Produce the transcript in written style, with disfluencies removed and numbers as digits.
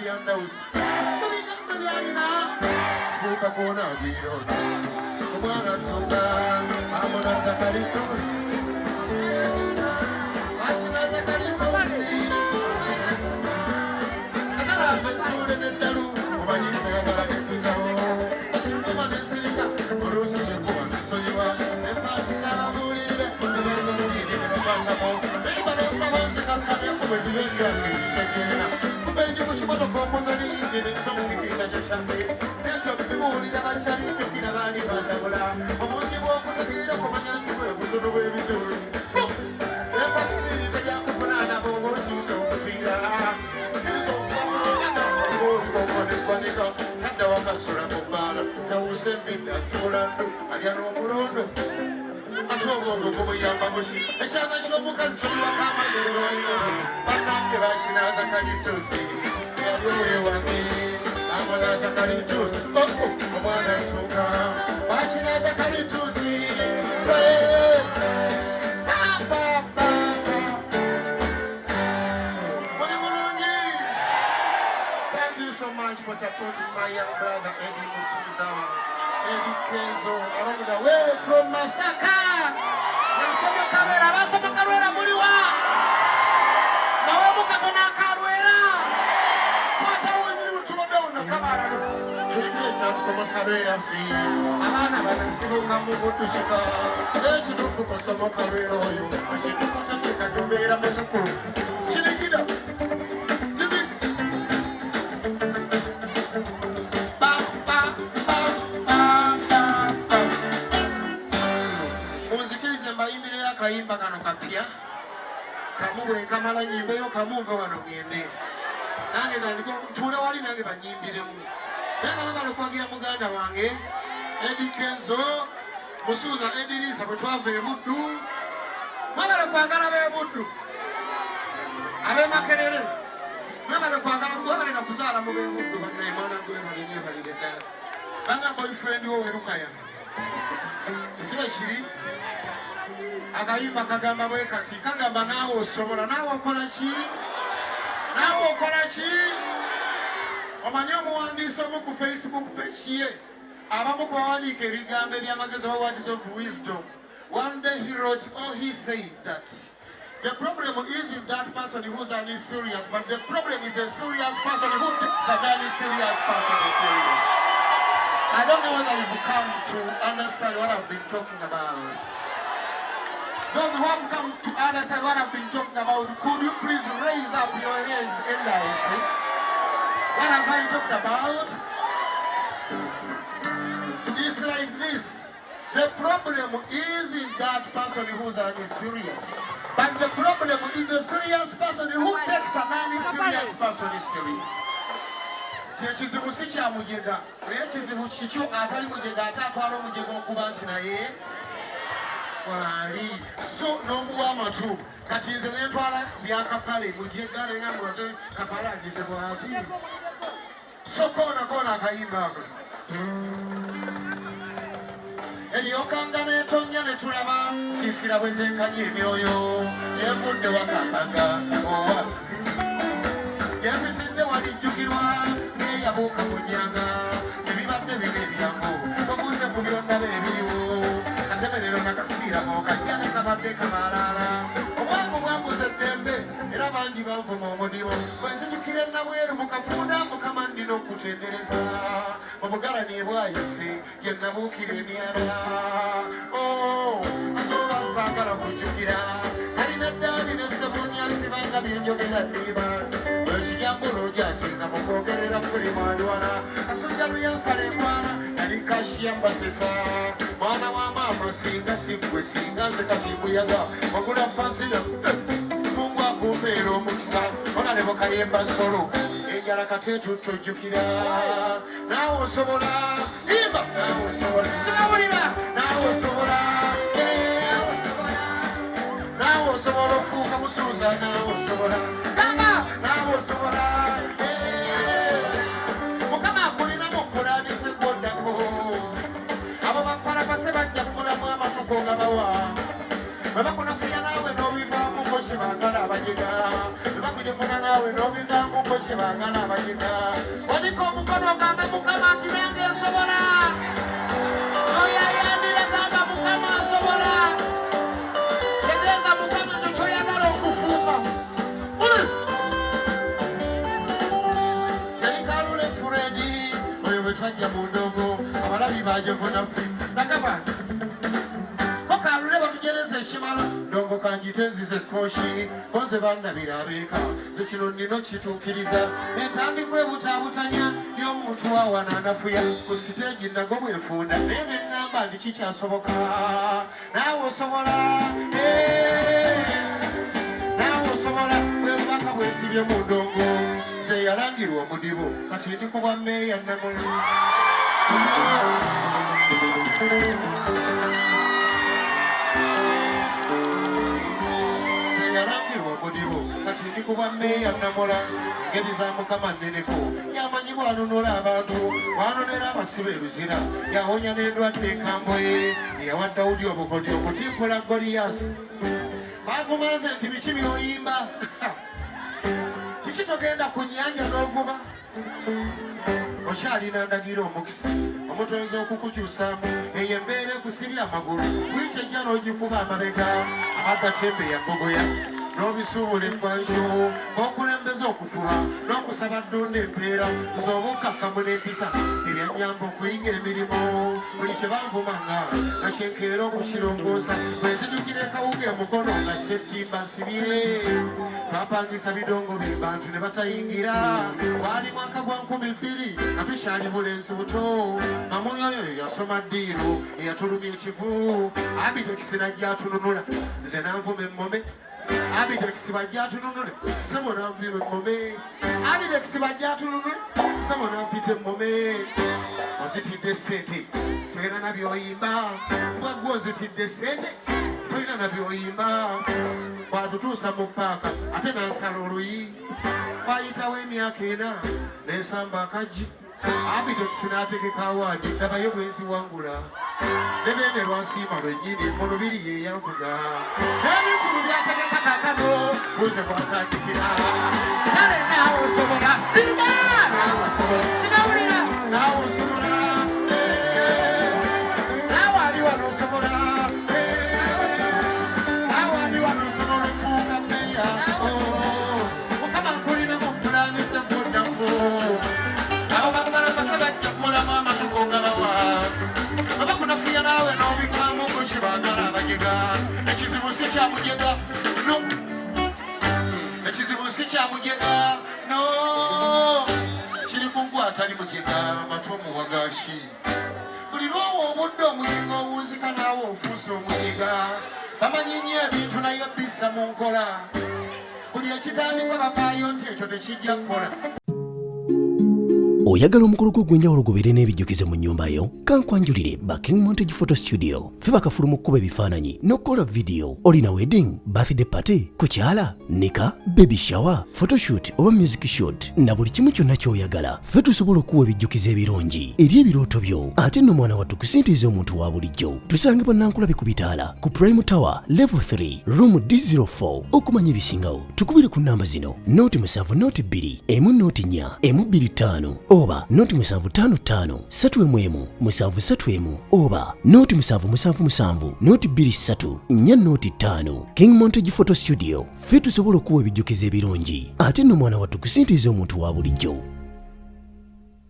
Yandos. Coca-Cola, Viro. Kumana Tunga, Amona Zakaritos. Ashina Zakaritos. Atara, Sura de Dalu, Omajina Barakitao. Ashima Nesika, Orosi Jacob, Soyua, and Pakistan, the Pachamo. Everybody sounds like a carrier over the Venga. Kubendi Mushimoto Komotani, giving some kitchen and champagne. And some people that I shall eat the Kinavani Vandabola. Among the walk to the other Comanyan to the way Missouri. The vaccine is a young banana over so Katrina. It is all for the and the Wakasura Mobala, the Usem, the Solando, Ariano Murondo. Atogo Yamamushi, the Shana Shomukas, Chokama Sino, Banaka Vashina Zakaritos, Amana Zakaritos, Omana Choka, Vashina Zakaritos, thank you so much for supporting my young brother Eddie Musuza. Eddie Kenzo, all the way from Masaka. Nasoma Caruera Muliwa. Nawabuka kona Caruera. Pata wengi tumadona kamara. Tulimecha kusoma Caruera fi. Abana banasibu kamugo tushika. Echi tufuko soma Caruera yo. Ashitukuta teka jobera masako. Chinikida. Kaimba kano kapia kamubwe kamala nyimbe yo kamuva wano ngende nange ndiko tule wali nange banyimbiremu bena baba lokwagira muganda wange Eddie Kenzo Musuza Edirisa bwetwave ebuddu baba lokwagala be buddu abe makerere baba lokwagala bwabale nakuzala mu be buddu banne mwana gwe bali ne bali dala banga boyfriend wo werukaya siba shiri Akaimba kagamba bwe kati kagamba nawe osobola nawe okola ki omanyi omuwandiisi omu ku Facebook page ye abamu ku bawandiika ebigambo ebyamagezi oba words of wisdom. One day he wrote, he said that the problem isn't that person who's only serious, but the problem is the serious person who takes a very serious person serious. I don't know whether you've come to understand what I've been talking about. Those who have come to understand what I've been talking about, could you please raise up your hands and I say, what have I talked about? It's like this. The problem isn't that person who's only serious, but the problem is the serious person who takes a non-serious person serious. Tekizibu si kya mujega, naye kizibu kikyo atali mujega atatwala omujega okuba nti naye wali so n'omuwa amatu kati nze nentwala byakapale mujega neŋamba ate kapale agize bwati so koona akayimba ako eryokanga netonya ne tulaba siisira bwe zenkanya emyoyo yevudde wakambaga owa yepitidde walijjukirwa neyabuuka munyanga ebibadde bino ebyangu ovudde ku byonna beebiriwo katemerero nakasiiramo kajja ne kabadde kamalala obwavu bwambuza eddembe era bangi banvuma omudimu bwenzijukira ennabweru mu kafuunda mukama ndina okutendereza obugalani bwayise gye nabuukira emyala ate oba saagala kujjukira salina ddaani ne sebunya sibanga byenjogera ddiba ekijambulo gyasinga mu kwogerera fulimandwana kasujja luyansala enkwala yali kashiya mbasesa mwana wa maama singa siggwe singa nze kati mbuyaga ogula fansina mungu akumpeera omukisa ona ne mukayemba solo enjala kate tutujjukira naawe osobola imba naawe osobola sibawulira naawe osobola naawe osobola ofuuka musuuza naawe osobola gamba naawe osobola mukama akulinamu okulanise gwoddako abo bapalapase bajja kumulamu amatuko nga bawa bwe bakunafuya naawe n'obivaamu ko kye baagala abajega bwe bakujefuna naawe n'obivaamu ko kye baagala abayiga wanika omukono ogambe mukama nti nange nsobola kyoyayambira gamba mukama nsobola tegeeza mukama ekyo kyoyagala okufuuka yali kalule furedi oyo bwe twajja mu ndongo abalabi bajevunaffe nagamba ekimala ndongo kanjite nzize ekkoshi konze bannabira abeeka ze kino nnina okituukiriza entandikwa ebutaabutanya y'omuntu awananafuya ku siteegi nago bwefunda naye ne ŋŋamba ndi kikyasoboka naawe osobola naawe osobola bwebubaka bwesibye mu ndongo ze yalangirwa omudibo kati ndi ku bwa mmeeya Namuli kati ndi ku bwa mmeeya Namola engeri za mukama nneneko yamanyi bwanunula abantu bwanonera abasibe eruzira yawonya n'endwadde ekamboye yawa Dawudi obukodyo okutimpula Goliyasi baavumaze nti biki by'oyimba kiki togenda ku nnyanja n'ovuba okyalina ndagiro omukisa omutonzi okukukyusaamu eyo embeera ekusibye amagulu wiiki ejja n'ogikuba amabega abaddatembe yagogoya n'obisuubula eggwanjo okulembeza okufuba n'okusaba ddonda empeera nz'obukkakkamu n'empisa ebyannyamba okuyiga emirimu buli kye banvumanga nakyenkeera okukirongoosa bwenzijukira ekawuga emukono nga settimba nsibye twapangisa bidongo bye bantu ne batayingira gwali mwaka gwa 2000 nga tukyali bulenzi buto mamuli oyo yasoma ddiiro eyatulumya ekivu abitekisi najja atununula nze nanvuma emmome abidekisi bajja atununule sebo nanviirwa emmome abidekisi bajja atununule sebo nampita emmome ozitidde sente toyina nabyoyimba mbwagwe ozitidde sente toyina nabyoyimba bwatutuusa mu paaka ate nansala oluyi bayitawo emyaka 4 nensamba akaggi abidekisi n'ategeka awaadi ndabayo bwenziwangula nebene lwansiima lwennyini emulubiri yeyanvuga n'ebinfulu byategeka kakano buze kwatandikira kale naawe osobola imba naawe osobola sinawulira naawe osobola naawe ali wano osobola naawe ali wano osobola ofuuka mmeeya mukama nkuliramu mpulaanise nkuddako abo bakubalakasa bajja kumulamu amatuko nga bawa aba kunafuya naawe n'obikamu ku kibaagala abajega ekizibu si kyamujega no ekizibu si kyamujega no kiri ku ggwe atali mujega amatu omuwagashi buli lwowa obudde omujega obunzika naawe ofuuse omujega bamanyi nnyo ebintu naye bisa mu nkola buli ekitandikwa bavaayo nti ekyo tekijja kukola. Oyagala omukolo gw'ogwenjawulo gubeere n'ebijjukizo mu nnyumba yo kankwanjulire ba King Montage Photo Studio fe bakafulu mu kkuba ebifaananyi n'okukola vidiyo olina wedding birthday party kukyala nika baby shower photoshoot oba music shoot na buli kimu kyonna ky'oyagala fe tusobola okuwa ebijjukizo ebirungi eri ebirooto byo ate nno mwana wattu kusintiiza omuntu wa bulijjo tusange bannankulabe ku bitaala ku Prime Tower level 3 room D04 okumanya ebisingawo tukubire ku nnamba zino noti 7 noti 2 emu noti 4 emu 25 oba noti 755 3 731 oba noti 777 noti 23 4 noti 5 King Montage Photo Studio fe tusobola okuwa ebijjukizo ebirungi ate nno mwana wattu kusintiiza omuntu wa bulijjo.